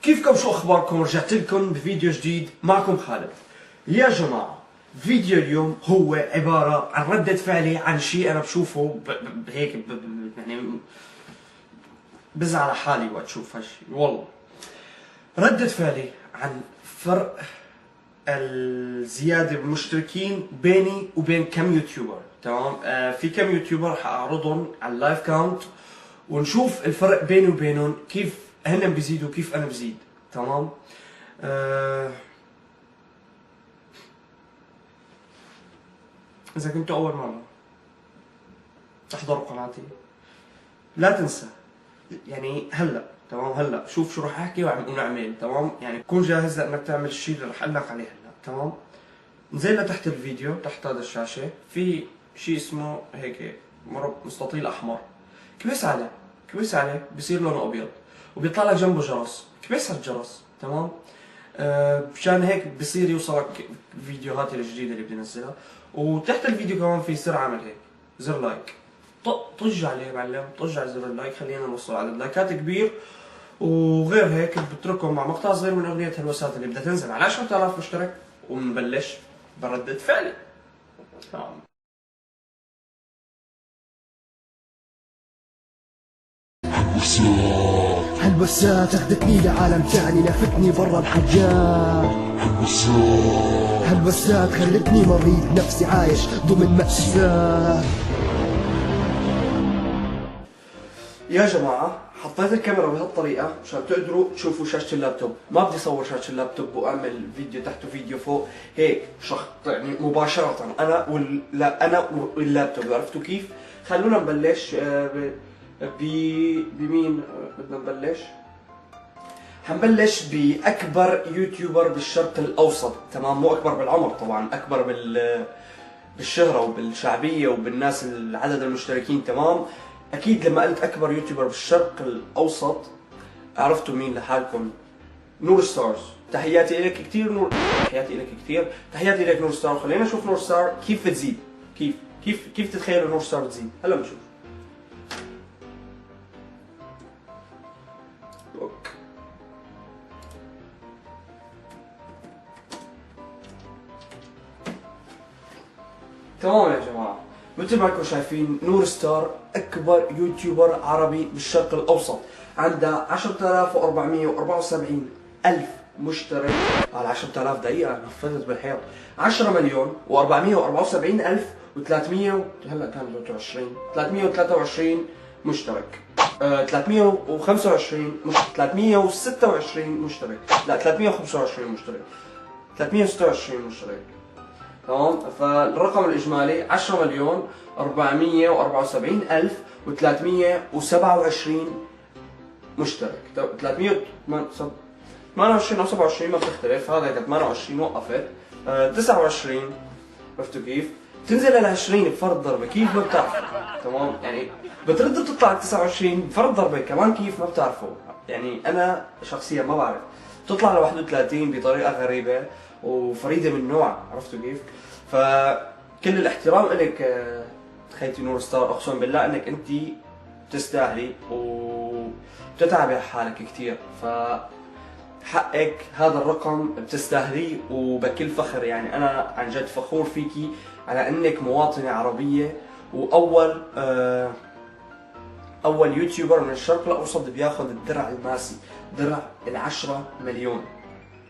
كيفكم؟ شو اخباركم؟ رجعت لكم بفيديو جديد. معكم خالد. يا جماعة، فيديو اليوم هو عبارة عن ردة فعلي عن شيء انا بشوفه هيك يعني بزعل على حالي وقت اشوف هالشيء. والله ردة فعلي عن فرق الزيادة بالمشتركين بيني وبين كم يوتيوبر. تمام؟ في كم يوتيوبر حاعرضهم على اللايف كاونت ونشوف الفرق بيني وبينهم، كيف هن بيزيدوا وكيف انا بزيد. تمام؟ اذا كنتوا اول مرة تحضروا قناتي لا تنسى يعني هلا، تمام، هلا شوف شو راح احكي ونعمل. تمام؟ يعني كون جاهز لانك تعمل الشيء اللي راح اقول لك عليه هلا. تمام؟ نزل لتحت الفيديو، تحت هذا الشاشة في شيء اسمه هيك مستطيل احمر. كبس عليه، كبس عليه بصير لونه ابيض وبيطلع لك جنبه جرس. كبس على الجرس. تمام؟ مشان هيك بصير يوصلك فيديوهاتي الجديدة اللي بدي انزلها. وتحت الفيديو كمان في زر عامل هيك، زر لايك. طج عليه يا معلم، طج على زر اللايك، خلينا نوصل عدد لايكات كبير. وغير هيك بترككم مع مقطع صغير من اغنية هلوسات اللي بدها تنزل على 10,000 مشترك، ونبلش بردة فعلي. تمام. هالوسات اخذتني لعالم تاني، لفتني برا الحجار. هالوسات خلتني مريض نفسي عايش ضمن مأساة. يا جماعة، حطيت الكاميرا بهالطريقة مشان تقدروا تشوفوا شاشة اللابتوب. ما بدي اصور شاشة اللابتوب واعمل فيديو تحته فيديو فوق هيك يعني مباشرة انا واللابتوب. عرفتوا كيف؟ خلونا نبلش بمين بدنا نبلش؟ حنبلش بأكبر يوتيوبر بالشرق الأوسط. تمام؟ مو أكبر بالعمر طبعا، أكبر بالشهرة وبالشعبية وبالناس عدد المشتركين. تمام؟ أكيد لما قلت أكبر يوتيوبر بالشرق الأوسط عرفتوا مين لحالكم. نور ستارز. تحياتي لك كثير نور، تحياتي لك كثير، تحياتي لك نور ستار. خلينا نشوف نور ستار كيف بتزيد. كيف تتخيلوا نور ستار تزيد؟ هلا بنشوف. تمام يا جماعة، مثل ما انكم شايفين نور ستار أكبر يوتيوبر عربي بالشرق الأوسط. عندها 10,474 ألف مشترك على 10,000 دقيقة. نفذت بالحيط. 10 مليون و474 ألف و300 هلا كان 323 مشترك. 325 326 مشترك. لا 325 مشترك. 326 مشترك. تمام؟ فالرقم الإجمالي 10 مليون 474 ألف و327 مشترك. 328 أو 27 ما بتختلف. هذا 28 وقفت. 29 عرفتوا كيف؟ تنزل على 20 بفرد ضربة. كيف؟ ما بتعرفوا. تمام؟ يعني بترد بتطلع 29 بفرد ضربة كمان. كيف؟ ما بتعرفوا. يعني أنا شخصيا ما بعرف. تطلع ل 31 بطريقة غريبة وفريدة من نوعها. عرفتوا كيف؟ فكل الاحترام لك خيتي نور ستار. اقسم بالله انك انت بتستاهلي وبتتعبي على حالك كثير. فحقك هذا الرقم بتستاهليه وبكل فخر. يعني انا عن جد فخور فيكي على انك مواطنة عربية واول اول يوتيوبر من الشرق الاوسط بياخذ الدرع الماسي، درع ال10 مليون.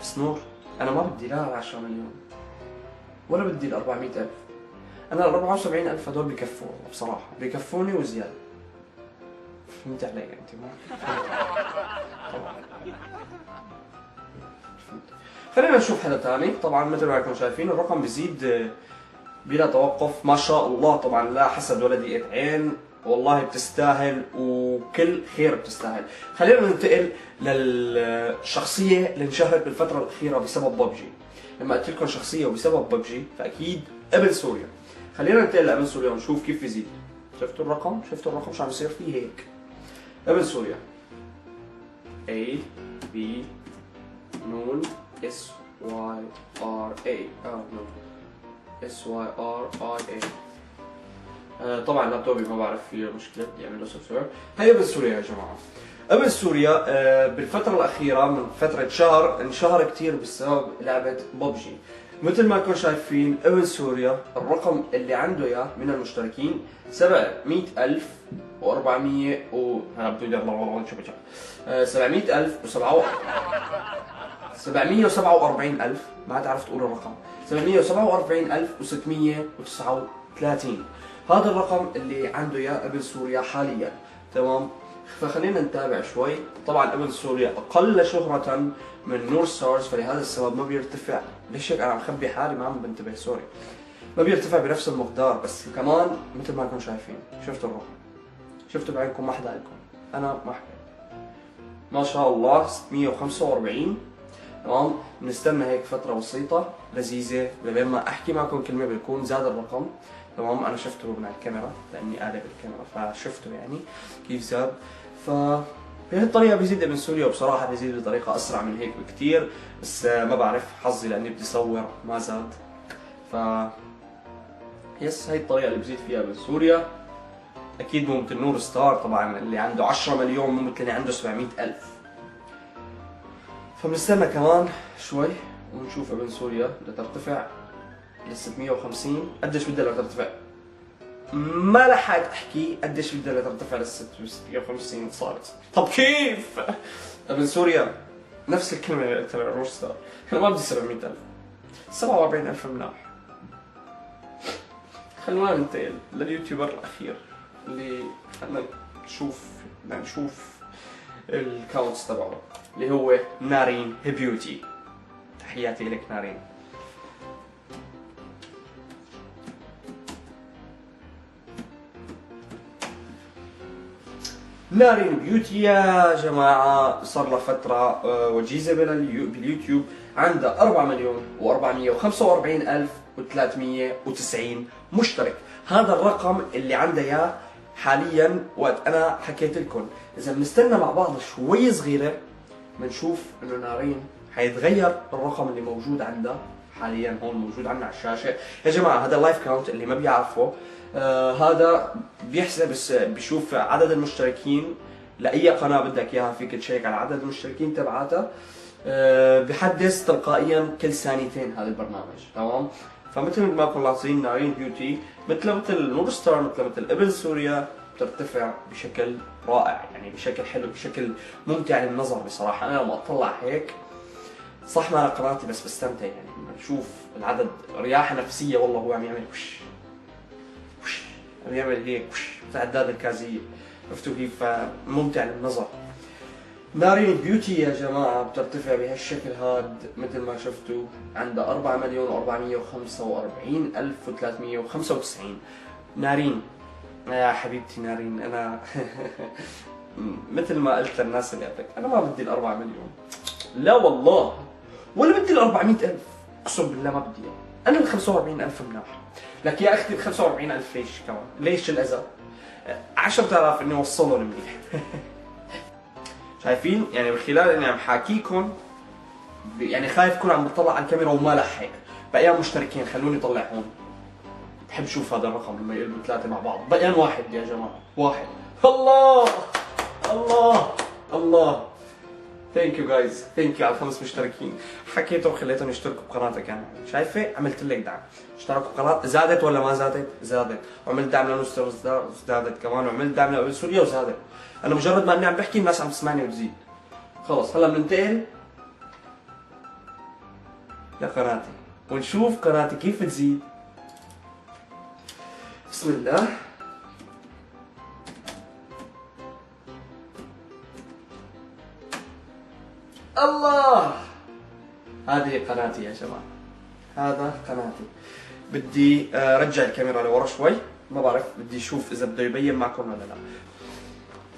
بس نور، أنا ما بدي لا 10 مليون ولا بدي 400 ألف. أنا 74 ألف هدول بكفوا بصراحة، بكفوني وزيادة. فهمت علي أنت؟ ما فهمت. خلينا نشوف حدا ثاني. طبعا مثل ما انكم شايفين الرقم بيزيد بلا توقف. ما شاء الله. طبعا لا حسد ولا ضيقة عين، والله بتستاهل وكل خير بتستاهل. خلينا ننتقل للشخصية اللي انشهرت بالفترة الأخيرة بسبب ببجي. لما قلت لكم شخصية وبسبب ببجي فأكيد ابن سوريا. خلينا ننتقل لابن سوريا ونشوف كيف يزيد. شفتوا الرقم؟ شفتوا الرقم شو عم يصير فيه هيك؟ ابن سوريا A B نون S Y R A نون S Y R I A. طبعا لابتوبي ما بعرف فيه مشكلة، يعمل له سوفت وير. هي ابن سوريا يا جماعة. ابن سوريا بالفترة الأخيرة من فترة شهر انشهر كتير بسبب لعبة ببجي. مثل ما كنتم شايفين ابن سوريا الرقم اللي عنده اياه من المشتركين 700,400 و انا بدي الله شو بجي 700,000 و 747,000 ما عاد عرفت اقول الرقم 747,639. هذا الرقم اللي عنده اياه ابن سوريا حاليا. تمام. فخلينا نتابع شوي. طبعا ابن سوريا اقل شهرة من نور ستارز، فلهذا السبب ما بيرتفع. ليش هيك انا مخبي حالي ما عم بنتبه سوري. ما بيرتفع بنفس المقدار، بس كمان مثل ما انكم شايفين شفتوا الرقم، شفتوا بعينكم ما حدا لكم، انا ما حكيت. ما شاء الله 645. تمام. بنستنى هيك فترة بسيطة لذيذة لبين ما احكي معكم كلمة بيكون زاد الرقم. تمام. انا شفته من الكاميرا لاني قالب الكاميرا فشفته يعني كيف زاد. ف بهي الطريقة بيزيد ابن سوريا، وبصراحة بيزيد بطريقة أسرع من هيك بكتير، بس ما بعرف حظي لأني بدي صور ما زاد. ف يس هي الطريقة اللي بزيد فيها ابن سوريا. أكيد مو مثل نور ستار طبعا اللي عنده 10 مليون، مو مثل اللي عنده 700,000. فبنستنى كمان شوي ونشوف ابن سوريا بدها ترتفع ل 650. قديش بدها لترتفع؟ ما لحقت احكي قديش بدها ترتفع لل 650 صارت. طب كيف؟ ابن سوريا نفس الكلمة اللي قلتها لروش ستار، انا ما بدي 700,000، 47,000 مناح. خلونا ننتقل لليوتيوبر الأخير اللي خلينا نشوف الكاونتس تبعه اللي هو نارين بيوتي. تحياتي لك نارين. نارين بيوتي يا جماعة صار لها فترة وجيزة باليوتيوب، عندها 4,445,390 مشترك. هذا الرقم اللي عندها اياه حاليا وقت انا حكيت لكم. اذا بنستنى مع بعض شوي صغيرة بنشوف انه نارين حيتغير الرقم اللي موجود عندها حاليا هون موجود عندنا على الشاشة. يا جماعة هذا اللايف كاونت اللي ما بيعرفه، هذا بيحسب بيشوف عدد المشتركين لاي قناه بدك اياها، فيك تشيك على عدد المشتركين تبعاتها. بحدث تلقائيا كل ثانيتين هذا البرنامج. تمام. فمثل ما كنا لاحظين نارين بيوتي مثل نور ستار مثل ابن سوريا بترتفع بشكل رائع، يعني بشكل حلو، بشكل ممتع للنظر بصراحه. انا لما اطلع هيك صح ما انا قناتي بس بستمتع، يعني بشوف العدد رياحه نفسيه. والله هو عم يعمل وش بيعمل هيك تعداد الكازية، عرفتوا كيف؟ ممتع للنظر. نارين بيوتي يا جماعة بترتفع بهالشكل هاد مثل ما شفتوا، عندها 4,445,395. نارين يا حبيبتي نارين، أنا مثل ما قلت للناس اللي قبلك أنا ما بدي ال4 مليون، لا والله، ولا بدي ال400,000، أقسم بالله ما بدي. أنا ال 45,000 مناح. لك يا اختي ب 45,000 ليش كمان؟ ليش الاذى؟ 10,000 اني اوصلهم منيح. شايفين؟ يعني من خلال اني عم حاكيكم يعني خايف كون عم بطلع على الكاميرا وما لحق. بقيان مشتركين خلوني اطلع هون. بحب اشوف هذا الرقم لما يقلبوا ثلاثة مع بعض. بقيان واحد يا جماعة، واحد. الله الله الله. ثانك يو جايز، ثانك يو على 5 مشتركين. حكيتهم خليتهم يشتركوا بقناتك. يعني شايفه عملت لك دعم، اشتركوا بقناه زادت ولا ما زادت؟ زادت. وعملت دعم لنصر زادت كمان، وعملت دعم لابن سوريا وزادت. انا مجرد ما اني عم بحكي الناس عم تسمعني وتزيد. خلص هلا بننتقل لقناتي ونشوف قناتي كيف تزيد. بسم الله. الله، هذه قناتي يا جماعة، هذا قناتي. بدي رجع الكاميرا لورا شوي، ما بعرف بدي اشوف اذا بده يبين معكم ولا لا.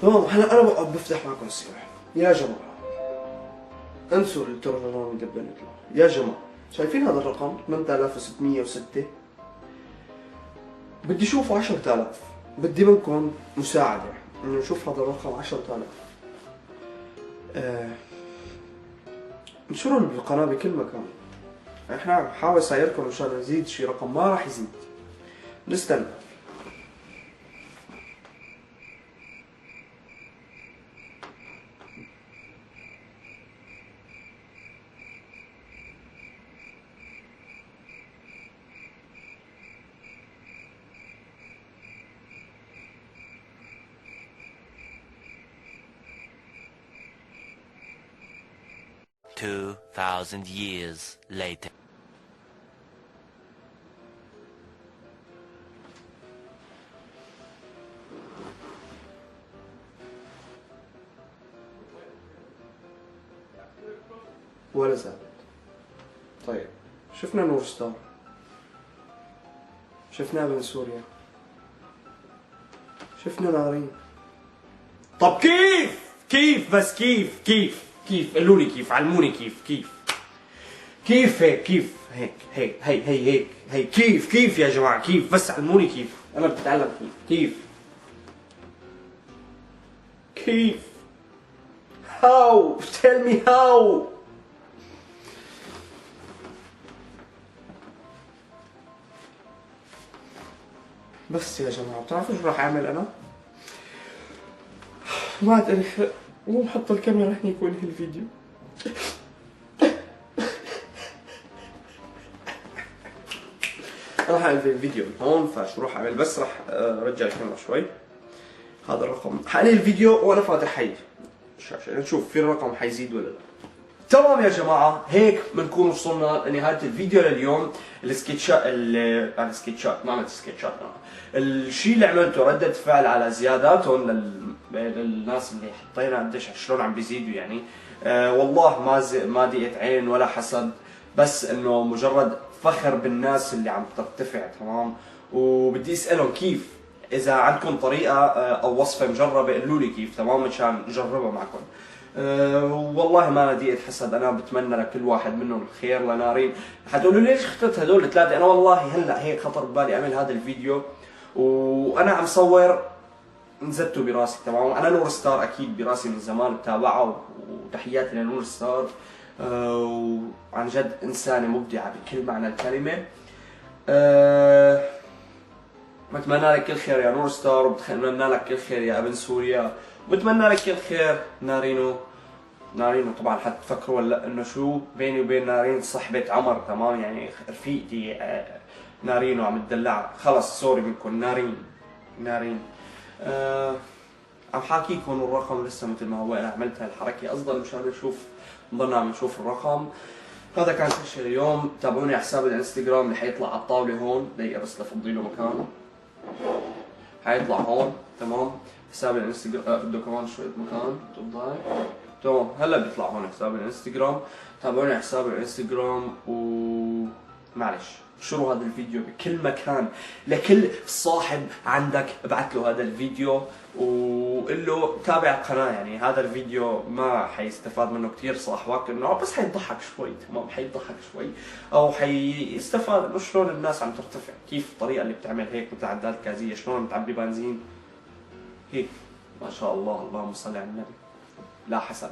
تمام. هلا انا بقعد بفتح معكم السلاح يا جماعة. انسوا الترنان اللي قبل يطلع يا جماعة. شايفين هذا الرقم 8606؟ بدي اشوف 10,000. بدي منكم مساعدة انه نشوف هذا الرقم 10,000. انشروا القناة بكل مكان. احنا عم نحاول صايركم مشان نزيد شي رقم، ما راح يزيد. نستنى. 2,000 years later. ولا زالت. طيب شفنا نور ستار، شفنا ابن سوريا، شفنا نارين. طب كيف بس كيف قولوا لي كيف، علموني كيف هيك، كيف هيك كيف يا جماعة، كيف بس علموني كيف، أنا بتعلم كيف how tell me how. بس يا جماعة بتعرفوا شو راح أعمل أنا؟ ما أدري، مو بحط الكاميرا هنيك وانهي الفيديو. راح أنهي الفيديو من هون، فشو راح أعمل؟ بس راح أرجع الكاميرا شوي. هذا الرقم حأنهي الفيديو وأنا فاتح حي الشاشة نشوف في الرقم حيزيد ولا لا. تمام يا جماعة، هيك بنكون وصلنا لنهاية الفيديو لليوم. السكتشات ما عملت سكتشات أنا. الشيء اللي عملته ردة فعل على زياداتهم للناس اللي حطينا قديش شلون عم بيزيدوا يعني. والله ما دقت عين ولا حسد، بس انه مجرد فخر بالناس اللي عم ترتفع. تمام. وبدي اسألهم كيف، اذا عندكم طريقة او وصفة مجربة قولوا لي كيف، تمام، مشان نجربها معكم. والله ما نديت حسد، انا بتمنى لكل واحد منهم الخير. لنارين حتقولوا ليش اخترت هدول الثلاثه؟ انا والله هلا هيك خطر ببالي اعمل هذا الفيديو وانا عم صور نزلته براسي. تمام. انا نور ستار اكيد براسي من زمان بتابعه، وتحياتي لنور ستار. وعن جد انسانه مبدعه بكل معنى الكلمه. بتمنى لك كل خير يا نور ستار، وبتمنى لك كل خير يا ابن سوريا، وبتمنى لك كل خير نارينو طبعا حتفكروا ولا انه شو بيني وبين نارين صحبة عمر. تمام، يعني رفيقتي نارينو عم تدلع. خلص سوري منكم نارين. عم حاكيكم الرقم لسه مثل ما هو، انا عملت هالحركة قصدا مشان نشوف، نضلنا عم نشوف الرقم. هذا كان كل شيء اليوم. تابعوني على حساب الانستغرام اللي حيطلع على الطاولة هون، دقيقة بس لفضي له مكان، حيطلع هون. تمام. حساب الانستغرام بده كمان شوية مكان تفضل. تمام، هلا بيطلع هون حساب الانستغرام. تابعوني على حساب الانستغرام، معلش انشروا هذا الفيديو بكل مكان، لكل صاحب عندك ابعث له هذا الفيديو وقل له تابع القناه. يعني هذا الفيديو ما حيستفاد منه كثير صاحبك، انه بس حيضحك شوي. تمام، حيضحك شوي او حيستفاد انه شلون الناس عم ترتفع، كيف الطريقه اللي بتعمل هيك مثل عداد كازيه، شلون بتعبي بنزين هيك. ما شاء الله، اللهم صل على النبي، لا حسد.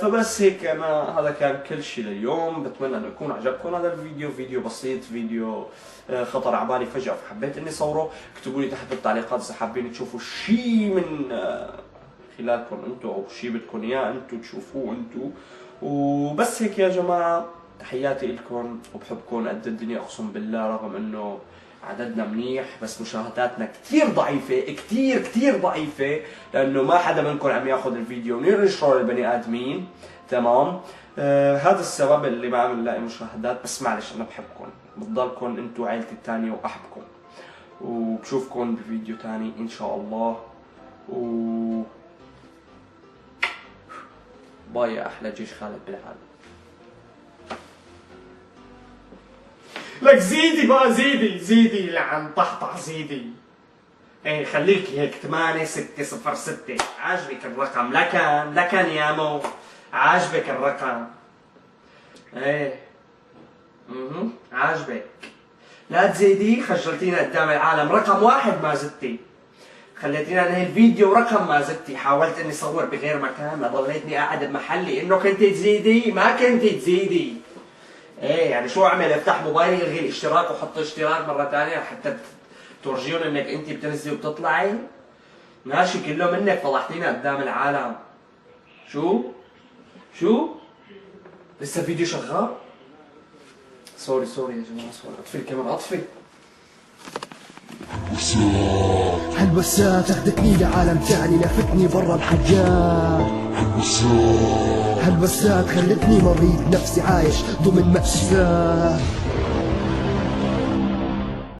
فبس هيك انا هذا كان كل شيء لليوم. بتمنى انه يكون عجبكم هذا الفيديو. فيديو بسيط، فيديو خطر على بالي فجأة فحبيت اني صوره. اكتبوا لي تحت بالتعليقات اذا حابين تشوفوا شيء من خلالكم انتم، او شيء بدكم اياه انتم تشوفوه انتم. وبس هيك يا جماعة، تحياتي لكم وبحبكم قد الدنيا اقسم بالله. رغم انه عددنا منيح بس مشاهداتنا كثير ضعيفة، كثير ضعيفة، لأنه ما حدا منكم عم ياخذ الفيديو وننشره للبني آدمين. تمام. هذا السبب اللي ما عم نلاقي مشاهدات. بس معلش أنا بحبكم، بضلكم أنتم عائلتي الثانية وأحبكم، وبشوفكم بفيديو ثاني إن شاء الله. باي يا أحلى جيش خالد بالعالم. لك زيدي بقى، زيدي لعن طحطح زيدي. ايه خليكي هيك 8606. عاجبك الرقم؟ لكن يا مو عاجبك الرقم؟ ايه عاجبك. لا تزيدي، خجلتينا قدام العالم. رقم واحد ما زدتي، خليتينا انهي الفيديو ورقم ما زدتي. حاولت اني صور بغير مكان، ما ضليتني قاعد بمحلي. انه كنت تزيدي ما كنت تزيدي. ايه يعني شو اعمل؟ افتح موبايلي الغي الاشتراك وحط اشتراك مره ثانيه حتى تورجيهم انك انت بتنزلي وبتطلعي؟ ماشي كله منك، فضحتينا قدام العالم. شو لسه الفيديو شغال؟ سوري يا جماعه، سوري. اطفي الكاميرا، اطفي. هالبسات اخذتني لعالم تاني لفتني برا الحجاج. هالبسات خلتني مريض نفسي عايش ضمن مأساة.